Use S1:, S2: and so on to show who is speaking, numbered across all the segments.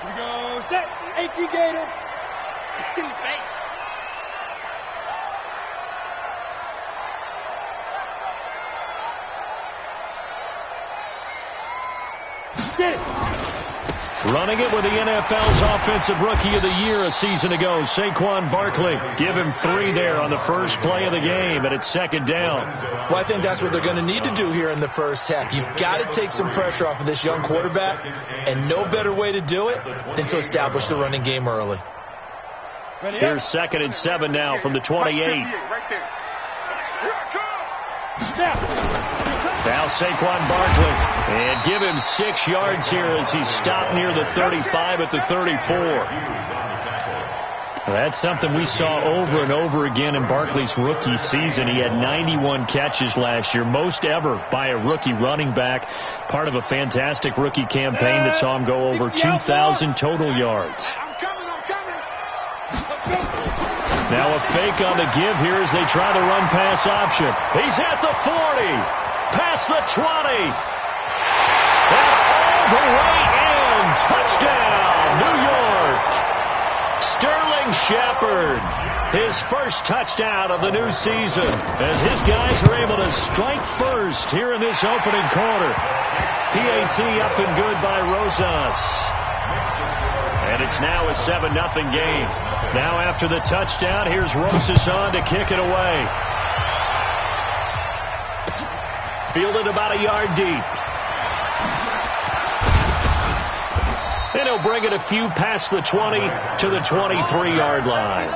S1: Here we go. Set. 18 Gator. In the face. Get it.
S2: Running it with the NFL's Offensive Rookie of the Year a season ago, Saquon Barkley. Give him 3 there on the first play of the game, and it's second down.
S3: Well, I think that's what they're going to need to do here in the first half. You've got to take some pressure off of this young quarterback, and no better way to do it than to establish the running game early.
S2: Here's 2nd and 7 now from the 28.
S1: Right there.
S2: Now Saquon Barkley. And give him 6 yards here as he's stopped near the 35 at the 34. That's something we saw over and over again in Barkley's rookie season. He had 91 catches last year, most ever by a rookie running back. Part of a fantastic rookie campaign that saw him go over 2,000 total yards. Now a fake on the give here as they try the run-pass option. He's at the 40. Past the 20. And all the way in. Touchdown, New York. Sterling Shepard. His first touchdown of the new season as his guys are able to strike first here in this opening quarter. PAT up and good by Rosas. And it's now a 7-0 game. Now after the touchdown, here's Rosas on to kick it away. Fielded about a yard deep. And he'll bring it a few past the 20 to the 23-yard line.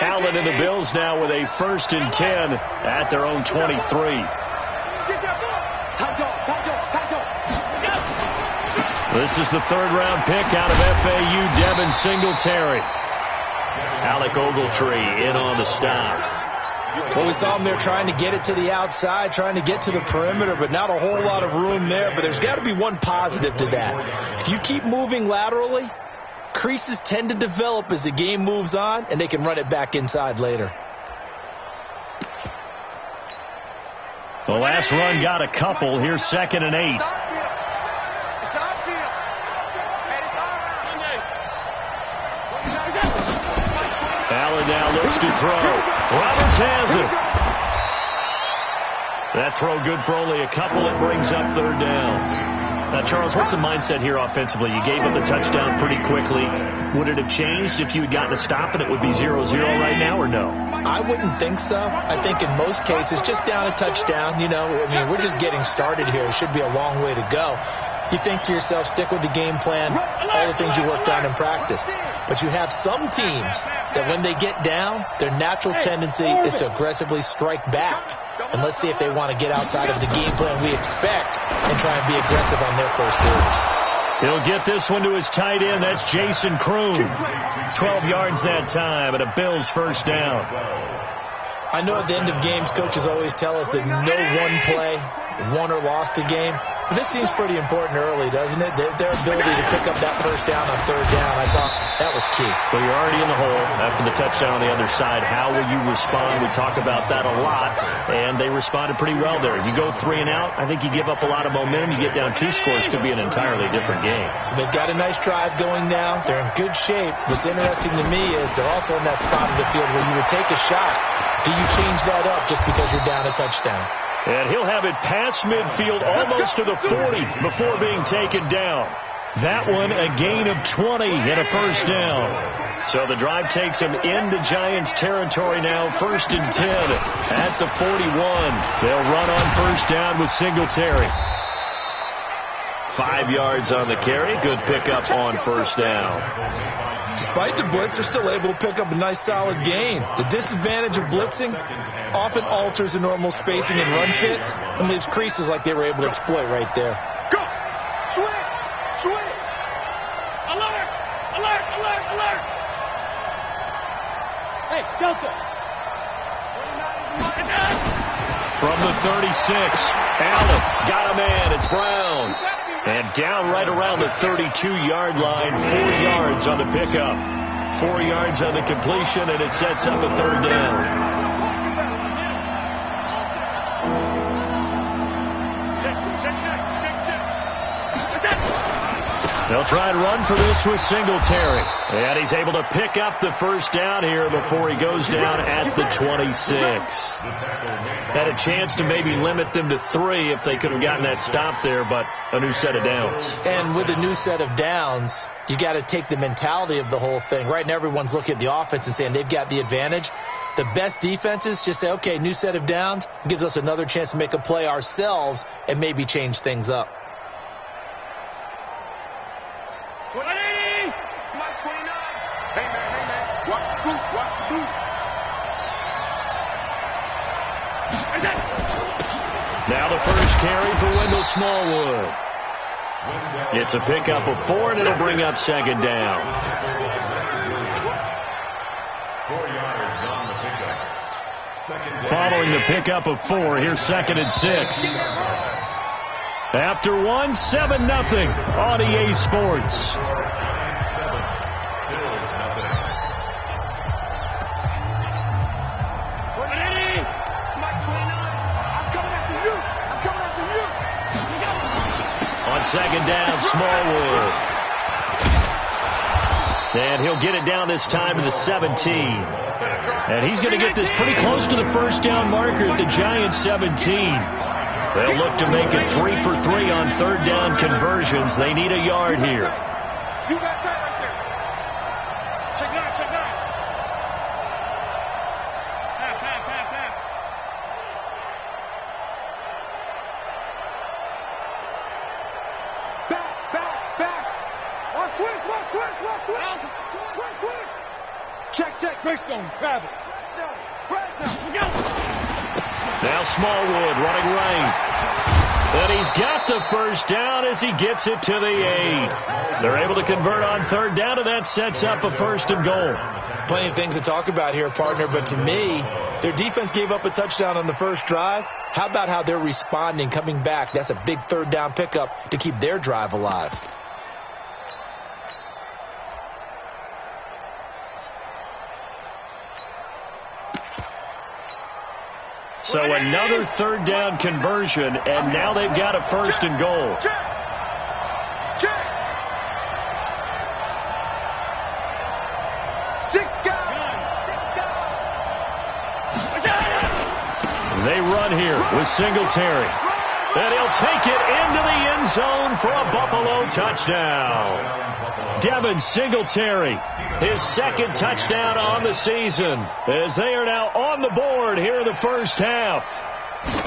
S2: Allen and the Bills now with a 1st and 10 at their own 23. This is the 3rd-round pick out of FAU, Devin Singletary. Alec Ogletree in on the stop.
S3: Well, we saw him there trying to get it to the outside, trying to get to the perimeter, but not a whole lot of room there. But there's got to be one positive to that. If you keep moving laterally, creases tend to develop as the game moves on, and they can run it back inside later.
S2: The last run got a couple. Here's 2nd and 8. Allen now looks to throw. Roberts has it. That throw good for only a couple. It brings up 3rd down. Now, Charles, what's the mindset here offensively? You gave up the touchdown pretty quickly. Would it have changed if you had gotten a stop and it would be 0-0 right now, or no?
S3: I wouldn't think so. I think in most cases, just down a touchdown, we're just getting started here. It should be a long way to go. You think to yourself, stick with the game plan, all the things you worked on in practice. But you have some teams that when they get down, their natural tendency is to aggressively strike back. And let's see if they want to get outside of the game plan we expect and try and be aggressive on their first series.
S2: He'll get this one to his tight end. That's Jason Kroon. 12 yards that time and a Bills 1st down.
S3: I know at the end of games, coaches always tell us that no one play won or lost a game. But this seems pretty important early, doesn't it? Their ability to pick up that 1st down on 3rd down, I thought that was key.
S2: Well, you're already in the hole after the touchdown on the other side. How will you respond? We talk about that a lot, and they responded pretty well there. You go 3 and out, I think you give up a lot of momentum. You get down 2 scores, could be an entirely different game.
S3: So they've got a nice drive going now. They're in good shape. What's interesting to me is they're also in that spot of the field where you would take a shot. Do you change that up just because you're down a touchdown?
S2: And he'll have it past midfield almost to the 40 before being taken down. That one a gain of 20 and a 1st down. So the drive takes him into Giants territory now. 1st and 10 at the 41. They'll run on 1st down with Singletary. 5 yards on the carry. Good pickup on 1st down.
S3: Despite the blitz, they're still able to pick up a nice solid gain. The disadvantage of blitzing often alters the normal spacing and run fits and leaves creases like they were able to exploit right there.
S1: Go! Switch! Switch! Alert! Alert! Alert! Alert! Hey, Delta!
S2: From the 36, Allen got a man. It's Brown. And down right around the 32-yard line, 4 yards on the pickup. 4 yards on the completion, and it sets up a third down. They'll try and run for this with Singletary. And he's able to pick up the first down here before he goes down at the 26. Had a chance to maybe limit them to 3 if they could have gotten that stop there, but a new set of downs.
S3: And with a new set of downs, you got to take the mentality of the whole thing. Right now, everyone's looking at the offense and saying they've got the advantage. The best defenses just say, okay, new set of downs gives us another chance to make a play ourselves and maybe change things up.
S1: 20! Mike 29. Hey, man. Watch the boot.
S2: Now the first carry for Wendell Smallwood. It's a pickup of 4, and it'll bring up second down.
S1: 4 yards on the pickup.
S2: Following the pickup of 4, here's 2nd and 6. After 1, 7-0 on EA Sports. On second down, Smallwood. And he'll get it down this time to the 17. And he's going to get this pretty close to the first down marker at the Giants' 17. They'll look to make it 3 for 3 on third down conversions. They need a yard here.
S1: You got that right there. Check 9. Half. Back. Watch twist. Check. Greystone, travel.
S2: Now Smallwood running right. And he's got the first down as he gets it to the 8. They're able to convert on third down, and that sets up a 1st and goal.
S3: Plenty of things to talk about here, partner, but to me, their defense gave up a touchdown on the first drive. How about how they're responding, coming back? That's a big third down pickup to keep their drive alive.
S2: So another third down conversion, and now they've got a 1st and goal. They run here with Singletary. And he'll take it into the end zone for a Buffalo touchdown. Devin Singletary, his 2nd touchdown on the season, as they are now on the board here in the first half.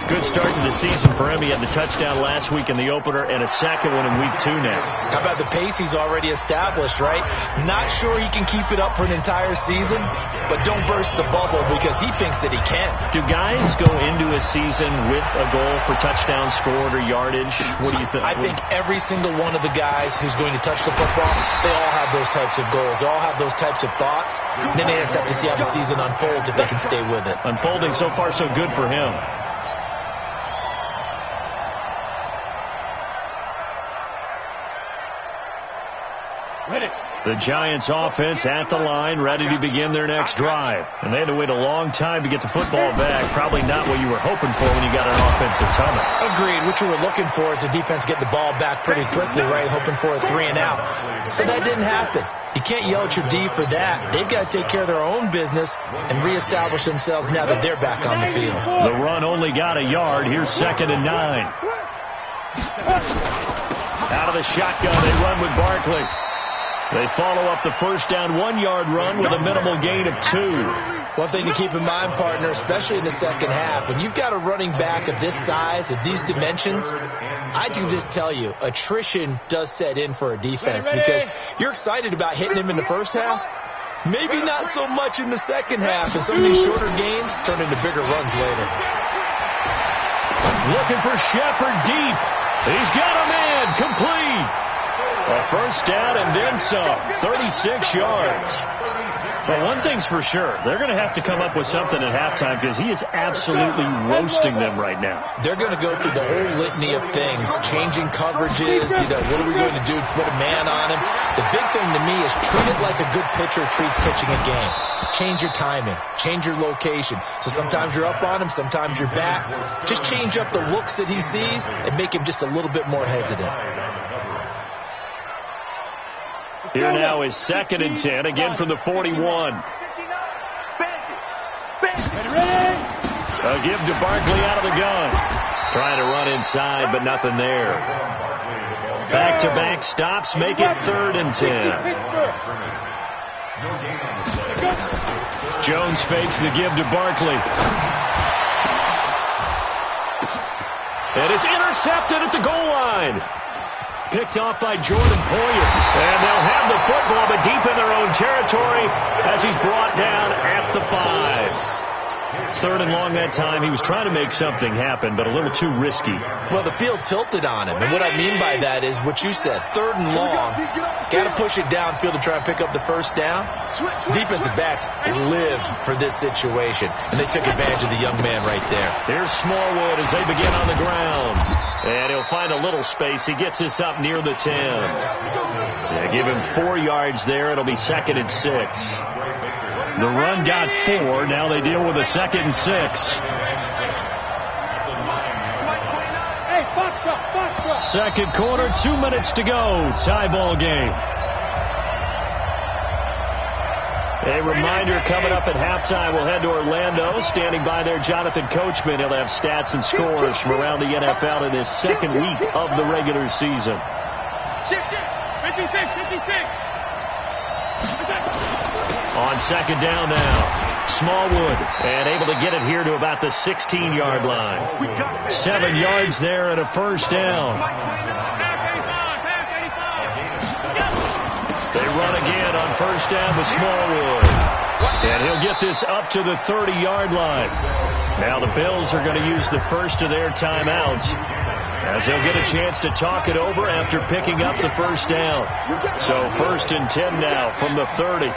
S2: Good start to the season for him. He had the touchdown last week in the opener and a second one in week 2 now.
S3: How about the pace he's already established, right? Not sure he can keep it up for an entire season, but don't burst the bubble because he thinks that he can.
S2: Do guys go into a season with a goal for touchdown scored or yardage? What do you think?
S3: I think every single one of the guys who's going to touch the football, they all have those types of goals. They all have those types of thoughts. And then they just have to see how the season unfolds if they can stay with it.
S2: Unfolding so far so good for him. The Giants offense at the line, ready to begin their next drive. And they had to wait a long time to get the football back. Probably not what you were hoping for when you got an offense that's humming.
S3: Agreed. What you were looking for is the defense get the ball back pretty quickly, right? Hoping for a 3 and out. So that didn't happen. You can't yell at your D for that. They've got to take care of their own business and reestablish themselves now that they're back on the field.
S2: The run only got a yard. Here's 2nd and 9. Out of the shotgun, they run with Barkley. They follow up the first down 1-yard run with a minimal gain of 2.
S3: One thing to keep in mind, partner, especially in the second half, when you've got a running back of this size, of these dimensions, I can just tell you, attrition does set in for a defense because you're excited about hitting him in the first half. Maybe not so much in the second half, and some of these shorter gains turn into bigger runs later.
S2: Looking for Shepard deep. He's got a man complete. A first down and then some. 36 yards. Well, one thing's for sure. They're going to have to come up with something at halftime because he is absolutely roasting them right now.
S3: They're going to go through the whole litany of things, changing coverages, what are we going to do to put a man on him? The big thing to me is treat it like a good pitcher treats pitching a game. Change your timing, change your location. So sometimes you're up on him, sometimes you're back. Just change up the looks that he sees and make him just a little bit more hesitant.
S2: Here now is 2nd and 10, again from the 41. A give to Barkley out of the gun. Trying to run inside, but nothing there. Back-to-back stops make it 3rd and 10. Jones fakes the give to Barkley. And it's intercepted at the goal line. Picked off by Jordan Poyer. And they'll have the football, but deep in their own territory as he's brought down at the 5. 3rd and long that time. He was trying to make something happen, but a little too risky.
S3: Well, the field tilted on him. And what I mean by that is what you said. 3rd and long. Got to push it downfield to try and pick up the first down. Defensive backs lived for this situation, and they took advantage of the young man right there.
S2: Here's Smallwood as they begin on the ground. And he'll find a little space. He gets us up near the 10. Yeah, give him 4 yards there. It'll be 2nd and 6. The run got 4. Now they deal with a 2nd and 6. Second quarter, 2 minutes to go. Tie ball game. A reminder coming up at halftime. We'll head to Orlando. Standing by there, Jonathan Coachman. He'll have stats and scores from around the NFL in this 2nd week of the regular season.
S1: 56.
S2: On 2nd down now. Smallwood, and able to get it here to about the 16-yard line. 7 yards there and a first down. They run again on first down with Smallwood. And he'll get this up to the 30-yard line. Now the Bills are going to use the first of their timeouts as they'll get a chance to talk it over after picking up the first down. So 1st and 10 now from the 30.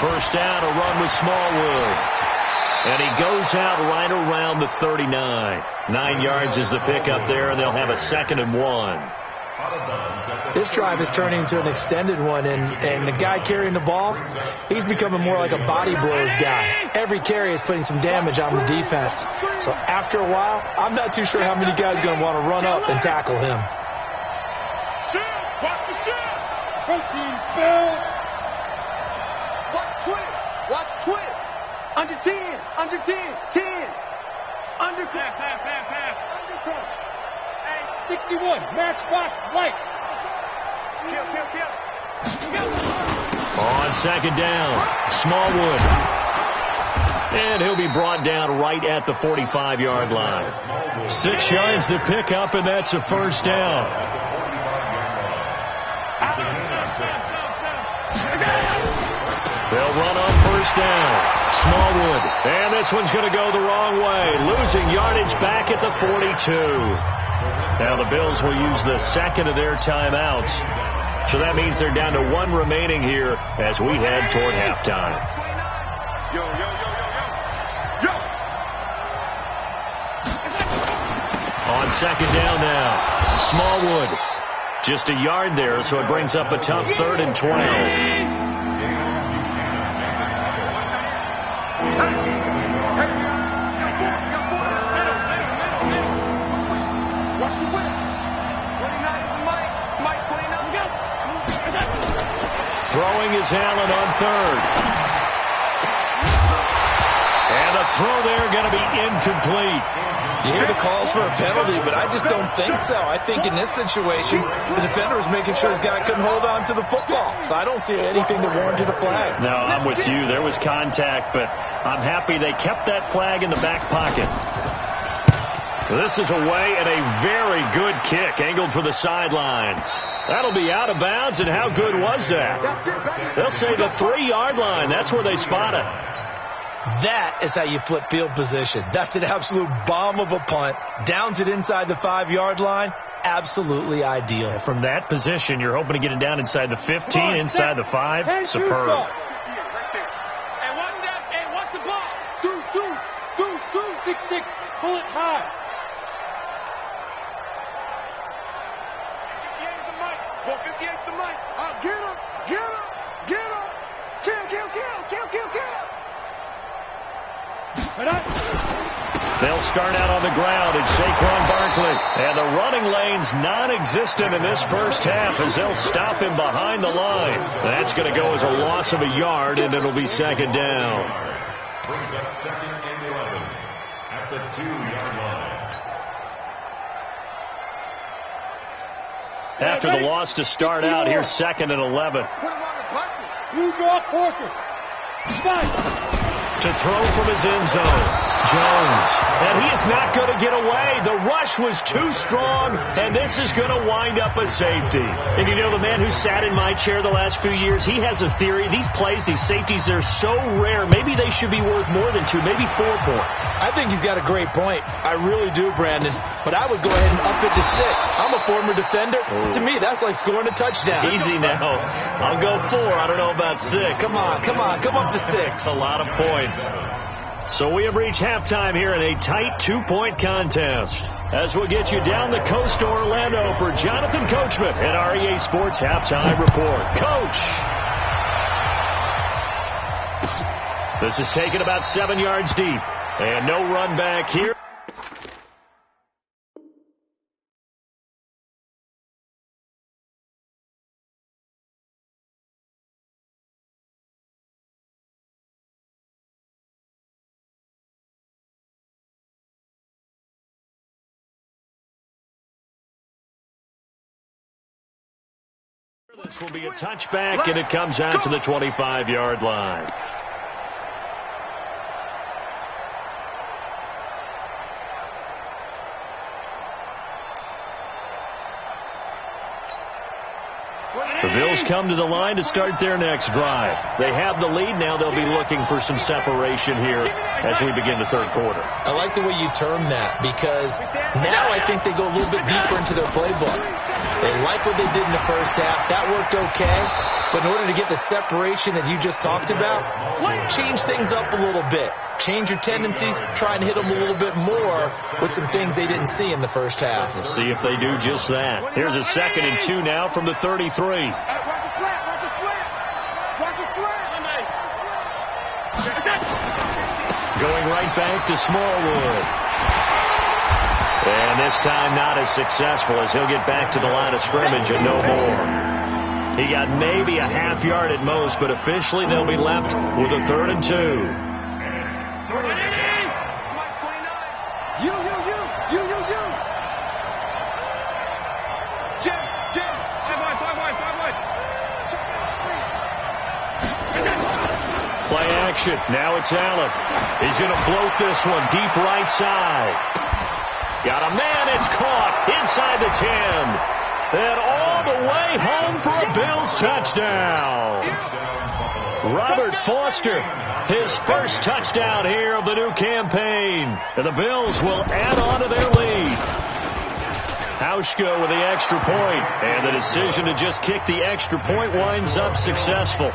S2: First down, a run with Smallwood. And he goes out right around the 39. 9 yards is the pickup there, and they'll have a 2nd and 1.
S3: This drive is turning into an extended one, and the guy carrying the ball, he's becoming more like a body blows guy. Every carry is putting some damage on the defense. So after a while, I'm not too sure how many guys are going to want to run up and tackle him.
S1: Watch the shot.
S4: Protein spill.
S1: Watch twist. Watch twist.
S4: Under 10. Under 10. 10. Under 10.
S1: Pass.
S4: Under 10. 61. Matchbox lights.
S1: Kill.
S2: On 2nd down, Smallwood. And he'll be brought down right at the 45-yard line. 6 yards to pick up, and that's a first down. They'll run on first down. Smallwood. And this one's going to go the wrong way. Losing yardage back at the 42. Now the Bills will use the 2nd of their timeouts. So that means they're down to 1 remaining here as we head toward halftime.
S1: Yo.
S2: On 2nd down now, Smallwood. Just a yard there, so it brings up a tough 3rd and 12. Throwing is Allen on 3rd. And a throw there going to be incomplete.
S3: You hear the calls for a penalty, but I just don't think so. I think in this situation, the defender was making sure his guy couldn't hold on to the football. So I don't see anything to warrant a flag.
S2: No, I'm with you. There was contact, but I'm happy they kept that flag in the back pocket. This is away and a very good kick, angled for the sidelines. That'll be out of bounds, and how good was that? They'll say the 3-yard line. That's where they spot it.
S3: That is how you flip field position. That's an absolute bomb of a punt. Downs it inside the 5-yard line. Absolutely ideal.
S2: From that position, you're hoping to get it down inside the 15, inside the 5. Superb.
S4: Hey, watch that. Hey, watch the ball. Do. 6-6. Pull it high.
S1: Get him.
S2: They'll start out on the ground. It's Saquon Barkley. And the running lane's non-existent in this first half as they'll stop him behind the line. That's going to go as a loss of a yard, and it'll be second down.
S5: Brings up 2nd and 11 at the 2-yard line.
S2: After the loss to start out, here's 2nd and 11.
S4: You draw Porter.
S2: To throw from his end zone, Jones. And he is not going to get away. The rush was too strong, and this is going to wind up a safety. And you know, the man who sat in my chair the last few years, he has a theory. These plays, these safeties, they're so rare. Maybe they should be worth more than 2, maybe 4 points.
S3: I think he's got a great point. I really do, Brandon. But I would go ahead and up it to 6. I'm a former defender.
S2: Ooh.
S3: To me, that's like scoring a touchdown.
S2: Easy now. I'll go 4. I don't know about 6.
S3: Come on. Come up to 6.
S2: That's a lot of points. So we have reached halftime here in a tight 2-point contest. As we'll get you down the coast to Orlando for Jonathan Coachman at REA Sports Halftime Report. Coach! This is taken about 7 yards deep. And no run back here. This will be a touchback, and it comes out to the 25-yard line. The Bills come to the line to start their next drive. They have the lead. Now they'll be looking for some separation here as we begin the third quarter.
S3: I like the way you term that, because now I think they go a little bit deeper into their playbook. They like what they did in the first half. That worked okay. But in order to get the separation that you just talked about, change things up a little bit. Change your tendencies. Try and hit them a little bit more with some things they didn't see in the first half.
S2: We'll see if they do just that. Here's a 2nd and 2 now from the 33. Going right back to Smallwood. And this time not as successful as he'll get back to the line of scrimmage and no more. He got maybe a half yard at most, but officially they'll be left with a 3rd and 2. Play action. Now it's Allen. He's going to float this one deep right side. Got a man. It's caught inside the 10. And all the way home for a Bills touchdown. Robert Foster, his first touchdown here of the new campaign. And the Bills will add on to their lead. Hauschka with the extra point. And the decision to just kick the extra point winds up successful.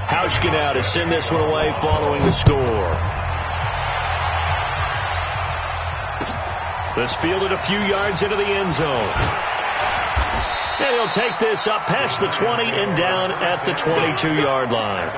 S2: Hauschka now to send this one away following the score. This fielded a few yards into the end zone. And he'll take this up past the 20 and down at the 22-yard line.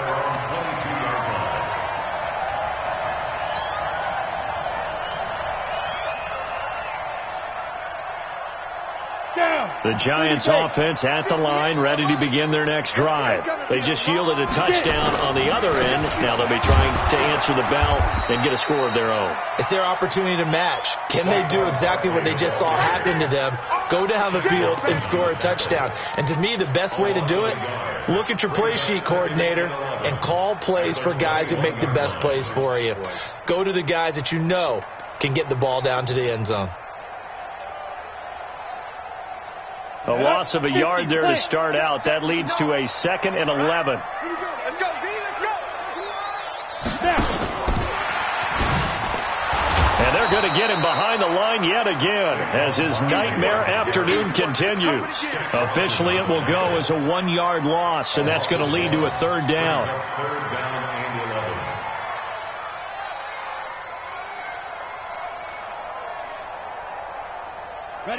S2: The Giants offense at the line, ready to begin their next drive. They just yielded a touchdown on the other end. Now they'll be trying to answer the bell and get a score of their own.
S3: It's their opportunity to match. Can they do exactly what they just saw happen to them? Go down the field and score a touchdown. And to me, the best way to do it, look at your play sheet, coordinator, and call plays for guys who make the best plays for you. Go to the guys that you know can get the ball down to the end zone.
S2: A loss of a yard there to start out. That leads to a 2nd and 11.
S4: Let's go, D. Let's go.
S2: And they're going to get him behind the line yet again as his nightmare afternoon continues. Officially, it will go as a 1-yard loss, and that's going to lead to a 3rd down.
S5: Third down and 11.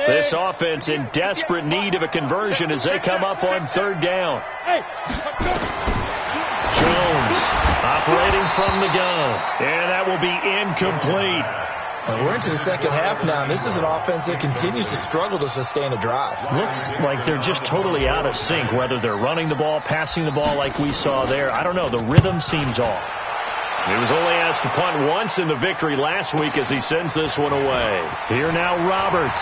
S2: This offense in desperate need of a conversion as they come up on 3rd down. Jones operating from the gun, and that will be incomplete.
S3: We're into the second half now, and this is an offense that continues to struggle to sustain a drive.
S2: Looks like they're just totally out of sync, whether they're running the ball, passing the ball like we saw there. I don't know. The rhythm seems off. He was only asked to punt once in the victory last week as he sends this one away. Here now, Roberts.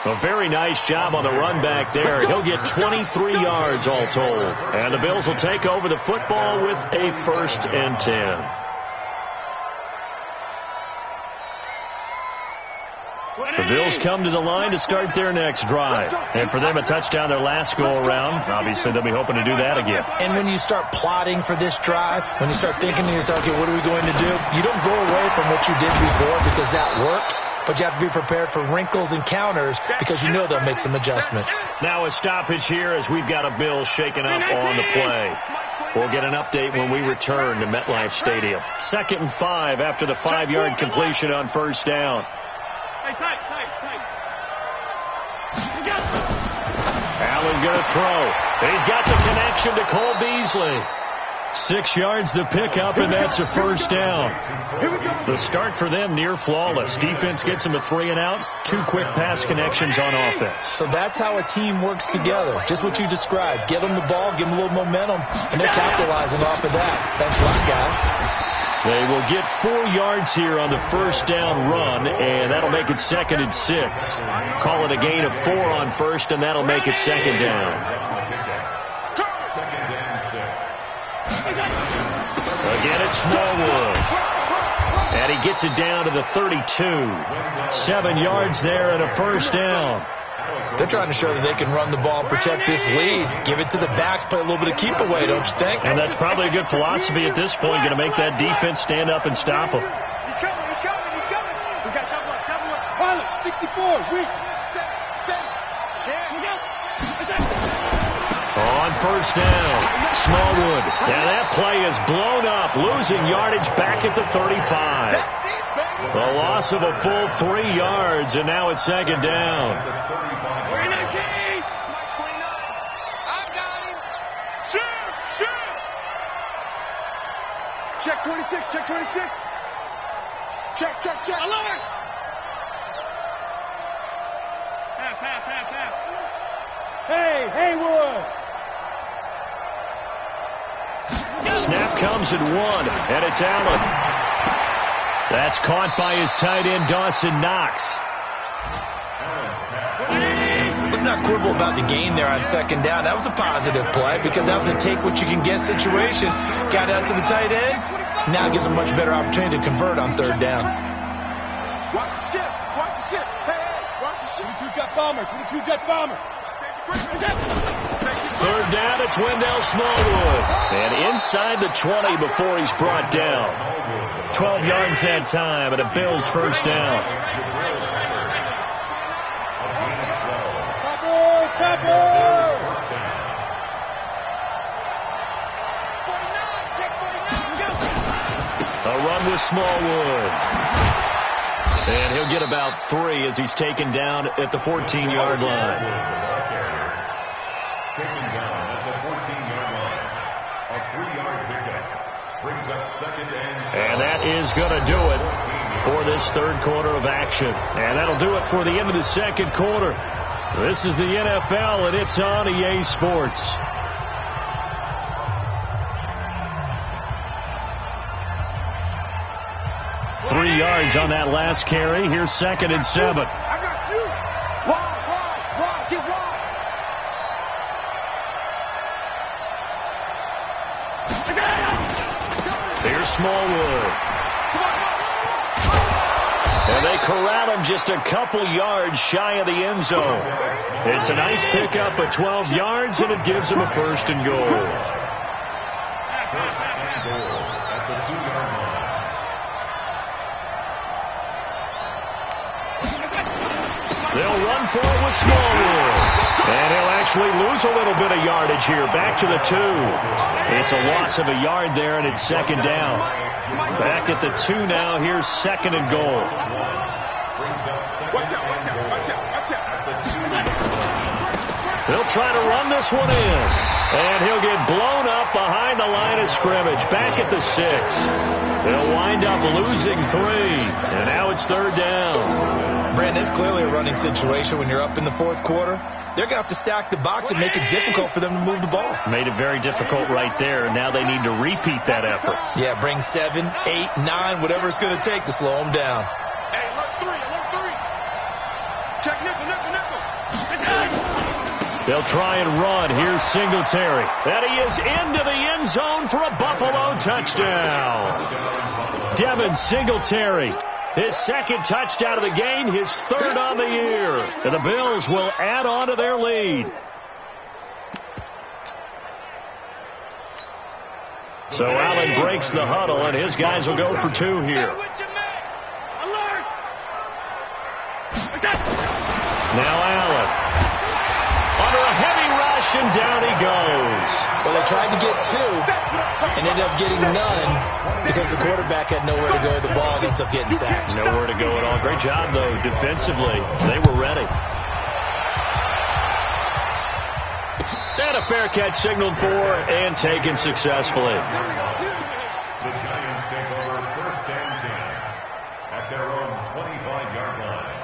S2: A very nice job on the run back there. He'll get 23 yards all told. And the Bills will take over the football with a 1st and 10. The Bills come to the line to start their next drive. And for them, a touchdown their last go-around. Obviously, they'll be hoping to do that again.
S3: And when you start plotting for this drive, when you start thinking to yourself, okay, what are we going to do? You don't go away from what you did before because that worked. But you have to be prepared for wrinkles and counters because you know they'll make some adjustments.
S2: Now a stoppage here as we've got a Bills shaken up on the play. We'll get an update when we return to MetLife Stadium. 2nd and 5 after the 5-yard completion on 1st down. Allen going to throw. He's got the connection to Cole Beasley. 6 yards the pickup, and that's a 1st down. The start for them near flawless. Defense gets them a 3 and out. 2 quick pass connections on offense.
S3: So that's how a team works together. Just what you described. Get them the ball, give them a little momentum, and they're capitalizing off of that. Thanks a lot, guys.
S2: They will get 4 yards here on the 1st down run, and that'll make it 2nd and 6. Call it a gain of 4 on 1st, and that'll make it 2nd down. Again, it's Smallwood. And he gets it down to the 32. 7 yards there and a 1st down.
S3: They're trying to show that they can run the ball and protect this lead. Give it to the backs, play a little bit of keep away, don't you think?
S2: And that's probably a good philosophy at this point, going to make that defense stand up and stop them.
S4: He's coming. We got double up. Pilot, 64, weak.
S2: On 1st down, Smallwood. And that play is blown up, losing yardage back at the 35. The loss of a full 3 yards, and now it's 2nd down.
S4: Check 26. Check. I love it. Half. Hey, Haywood.
S2: Snap comes at 1, and it's Allen. That's caught by his tight end, Dawson Knox.
S3: Let's not quibble about the gain there on 2nd down. That was a positive play because that was a take-what-you-can-get situation. Got out to the tight end. Now gives a much better opportunity to convert on 3rd down.
S4: Watch the ship. Hey, watch the ship. 22 jet bomber.
S2: 3rd down, it's Wendell Smallwood. And inside the 20 before he's brought down. 12 yards that time, and a Bills 1st down. A run with Smallwood. And he'll get about 3 as he's taken down at the 14-yard line.
S5: Taken down at the 14-yard line. A 3-yard pickup brings up 2nd and 7.
S2: And that is going to do it for this 3rd quarter of action. And that'll do it for the end of the 2nd quarter. This is the NFL, and it's on EA Sports. Three yards on that last carry. Here's 2nd and 7.
S4: I got you. Wide, get wide. Smallwood.
S2: And they corral him just a couple yards shy of the end zone. It's a nice pickup of 12 yards, and it gives him a 1st and goal.
S5: 1st and goal at the 2-yard line.
S2: They'll run for it with Smallwood. And he'll actually lose a little bit of yardage here. Back to the 2. It's a loss of a yard there, and it's 2nd down. Back at the 2 now. Here's 2nd and goal. They'll try to run this one in. And he'll get blown up behind the line of scrimmage. Back at the 6. They'll wind up losing 3. And now it's 3rd down.
S3: Brandon, it's clearly a running situation when you're up in the 4th quarter. They're going to have to stack the box and make it difficult for them to move the ball.
S2: Made it very difficult right there. Now they need to repeat that effort.
S3: Yeah, bring 7, 8, 9, whatever it's going to take to slow them down.
S1: Hey, look, 3. Check nickel.
S2: They'll try and run. Here's Singletary. And he is into the end zone for a Buffalo touchdown. Devin Singletary. His 2nd touchdown of the game, his 3rd on the year. And the Bills will add on to their lead. So Allen breaks the huddle, and his guys will go for 2 here. Now Allen. Under a heavy rush, and down he goes.
S3: Well, they tried to get 2 and ended up getting none because the quarterback had nowhere to go with the ball and ends up getting sacked.
S2: Nowhere to go at all. Great job, though, defensively. They were ready. And a fair catch signaled for and taken successfully.
S5: The Giants take over 1st and 10 at their own 25-yard line.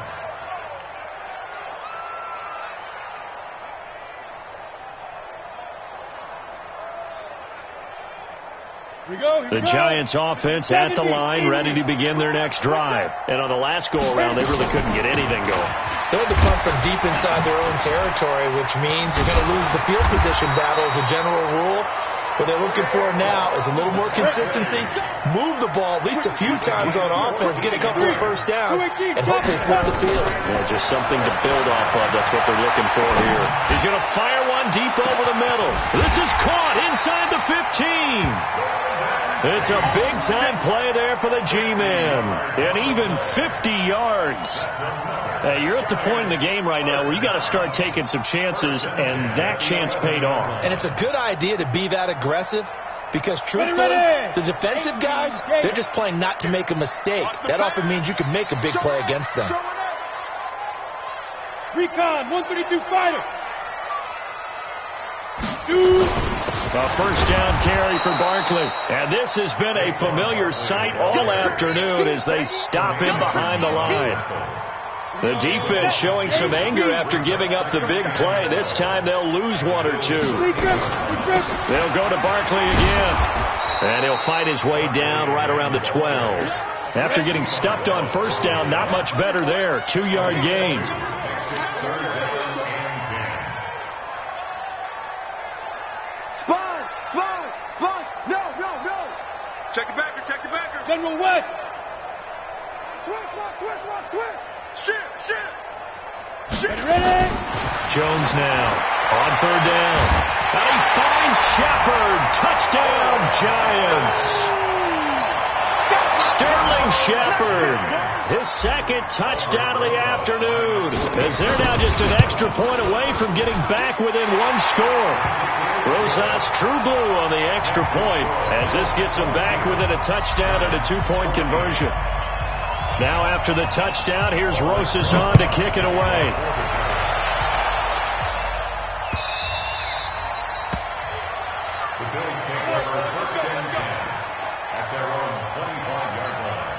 S2: The Giants offense at the line, ready to begin their next drive. And on the last go-around, they really couldn't get anything going.
S3: They had to punt from deep inside their own territory, which means you're going to lose the field position battle as a general rule. What they're looking for now is a little more consistency, move the ball at least a few times on offense, get a couple of 1st downs, and hopefully flip the field.
S2: Yeah, just something to build off of. That's what they're looking for here. He's going to fire one deep over the middle. This is caught inside the 15. It's a big-time play there for the G-men. And even 50 yards. Hey, you're at the point in the game right now where you got to start taking some chances, and that chance paid off.
S3: And it's a good idea to be that aggressive because, truthfully, the defensive guys, they're just playing not to make a mistake. That often means you can make a big play against them.
S4: Recon, 132 fighter. Shoot.
S2: A 1st down carry for Barkley. And this has been a familiar sight all afternoon as they stop him behind the line. The defense showing some anger after giving up the big play. This time they'll lose 1 or 2. They'll go to Barkley again. And he'll fight his way down right around the 12. After getting stuffed on 1st down, not much better there. 2-yard gain.
S1: Check the backer.
S4: General West.
S1: Shit.
S4: Ready?
S2: Jones now on 3rd down. And he finds Shepard. Touchdown, Giants. Sterling Shepard. His 2nd touchdown of the afternoon. As they're now just an extra point away from getting back within 1 score. Rosas true blue on the extra point as this gets them back within a touchdown and a 2-point conversion. Now after the touchdown, here's Rosas on to kick it away.
S5: The Bills take over 1st and 10 at their own 25-yard line.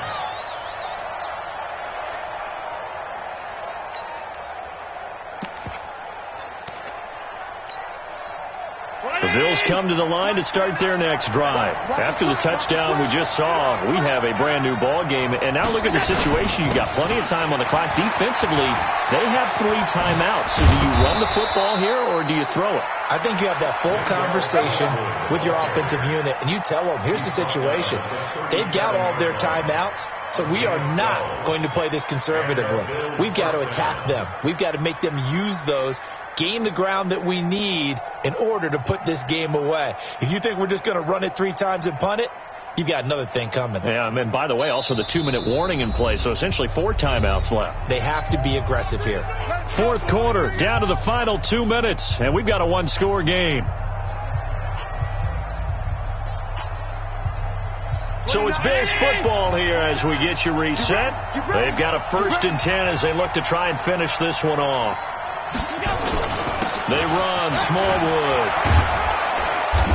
S2: The Bills come to the line to start their next drive. After the touchdown we just saw, we have a brand new ball game. And now look at the situation. You got plenty of time on the clock. Defensively, they have 3 timeouts. So do you run the football here or do you throw it?
S3: I think you have that full conversation with your offensive unit, and you tell them, here's the situation. They've got all of their timeouts. So we are not going to play this conservatively. We've got to attack them. We've got to make them use those, gain the ground that we need in order to put this game away. If you think we're just going to run it 3 times and punt it, you've got another thing coming.
S2: Yeah, and by the way, also the 2-minute warning in play, so essentially 4 timeouts left.
S3: They have to be aggressive here.
S2: Fourth quarter, down to the final 2 minutes, and we've got a 1-score game. So it's Bills football here as we get you reset. They've got a 1st and 10 as they look to try and finish this one off. They run, Smallwood.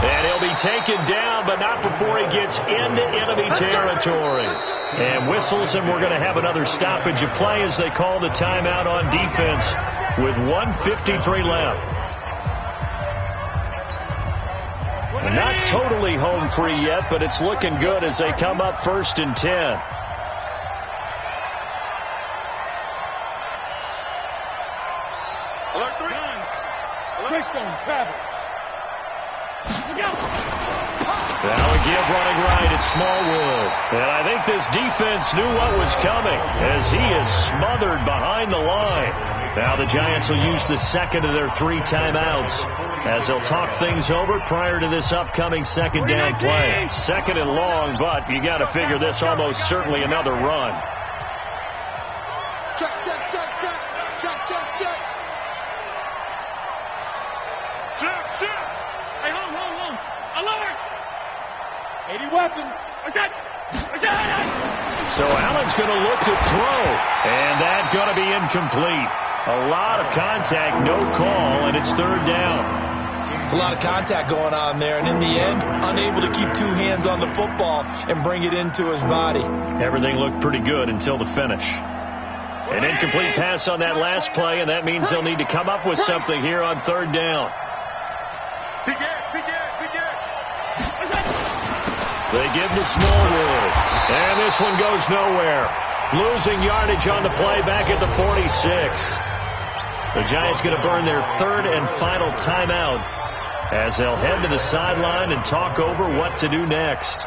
S2: And he'll be taken down, but not before he gets into enemy territory. And whistles, and we're going to have another stoppage of play as they call the timeout on defense with 1:53 left. Not totally home free yet, but it's looking good as they come up 1st and 10.
S1: Alert 3.
S4: Freestone, travel.
S2: Now a give running right at Smallwood. And I think this defense knew what was coming as he is smothered behind the line. Now the Giants will use the 2nd of their 3 timeouts as they'll talk things over prior to this upcoming 2nd down play. 2nd and long, but you got to figure this almost certainly another run.
S1: Check, check, check, check. Check, check, check. Check, check.
S4: Hey, hold. Alert! 80 weapon.
S2: So Allen's going to look to throw, and that's going to be incomplete. A lot of contact, no call, and it's 3rd down.
S3: It's a lot of contact going on there, and in the end, unable to keep 2 hands on the football and bring it into his body.
S2: Everything looked pretty good until the finish. An incomplete pass on that last play, and that means they'll need to come up with something here on 3rd down. They give to Smallwood, and this one goes nowhere. Losing yardage on the play back at the 46. The Giants going to burn their 3rd and final timeout as they'll head to the sideline and talk over what to do next.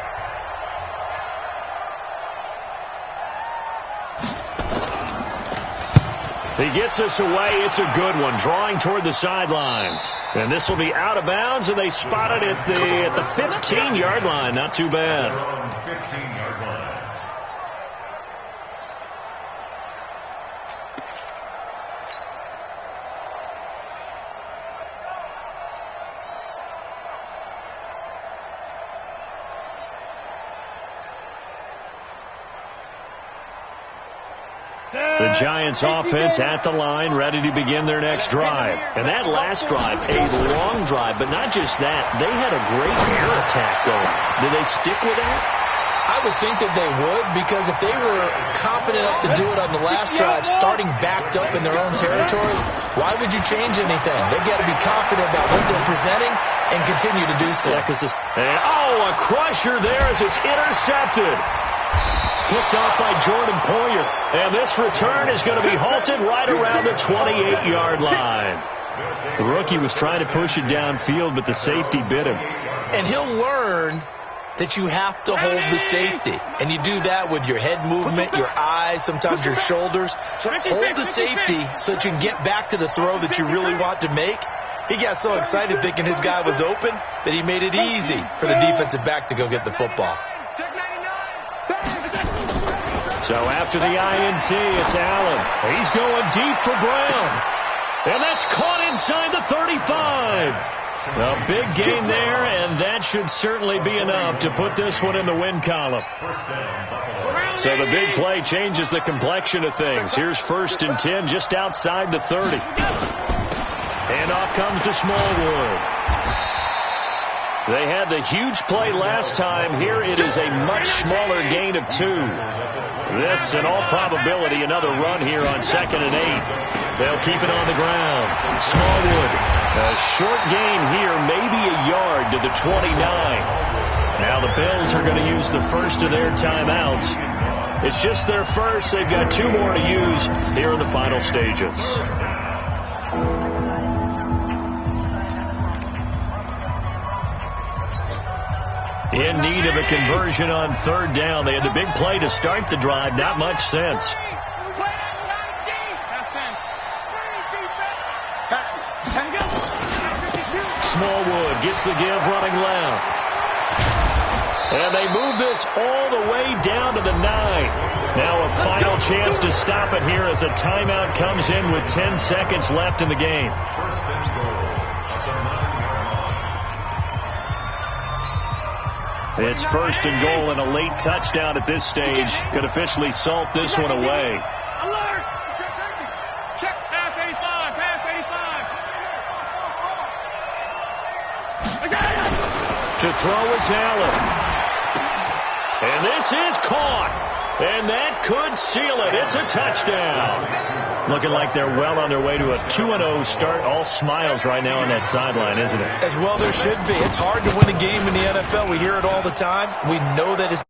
S2: He gets us away. It's a good one, drawing toward the sidelines. And this will be out of bounds, and they spot it at the 15-yard line. Not too bad.
S5: 15-yard line.
S2: The Giants offense at the line, ready to begin their next drive. And that last drive, a long drive, but not just that. They had a great air attack going. Did they stick with that?
S3: I would think that they would, because if they were confident enough to do it on the last drive, starting backed up in their own territory, why would you change anything? They've got to be confident about what they're presenting and continue to do so.
S2: Yeah, a crusher there as it's intercepted. Picked off by Jordan Poyer. And this return is going to be halted right around the 28-yard line. The rookie was trying to push it downfield, but the safety bit him.
S3: And he'll learn that you have to hold the safety. And you do that with your head movement, your eyes, sometimes your shoulders. Hold the safety so that you can get back to the throw that you really want to make. He got so excited thinking his guy was open that he made it easy for the defensive back to go get the football.
S2: So after the INT, it's Allen. He's going deep for Brown. And that's caught inside the 35. A big gain there, and that should certainly be enough to put this one in the win column. So the big play changes the complexion of things. Here's 1st and 10 just outside the 30. And off comes to Smallwood. They had the huge play last time. Here it is a much smaller gain of 2. This, in all probability, another run here on 2nd and 8. They'll keep it on the ground. Smallwood, a short gain here, maybe a yard to the 29. Now the Bills are going to use the 1st of their timeouts. It's just their first. They've got 2 more to use here in the final stages. in need of a conversion on third down. They had the big play to start the drive. Not much sense. Smallwood gets the give running left. And they move this all the way down to the 9. Now a final chance to stop it here as a timeout comes in with 10 seconds left in the game.
S5: First and goal at the 9-yard line.
S2: It's first and goal and a late touchdown at this stage could officially salt this one away.
S4: Alert! Check. Pass 85. Pass 85.
S2: To throw is Allen. And this is caught. And that could seal it. It's a touchdown. Looking like they're well on their way to a 2-0 start. All smiles right now on that sideline, isn't it?
S3: As well there should be. It's hard to win a game in the NFL. We hear it all the time. We know that it's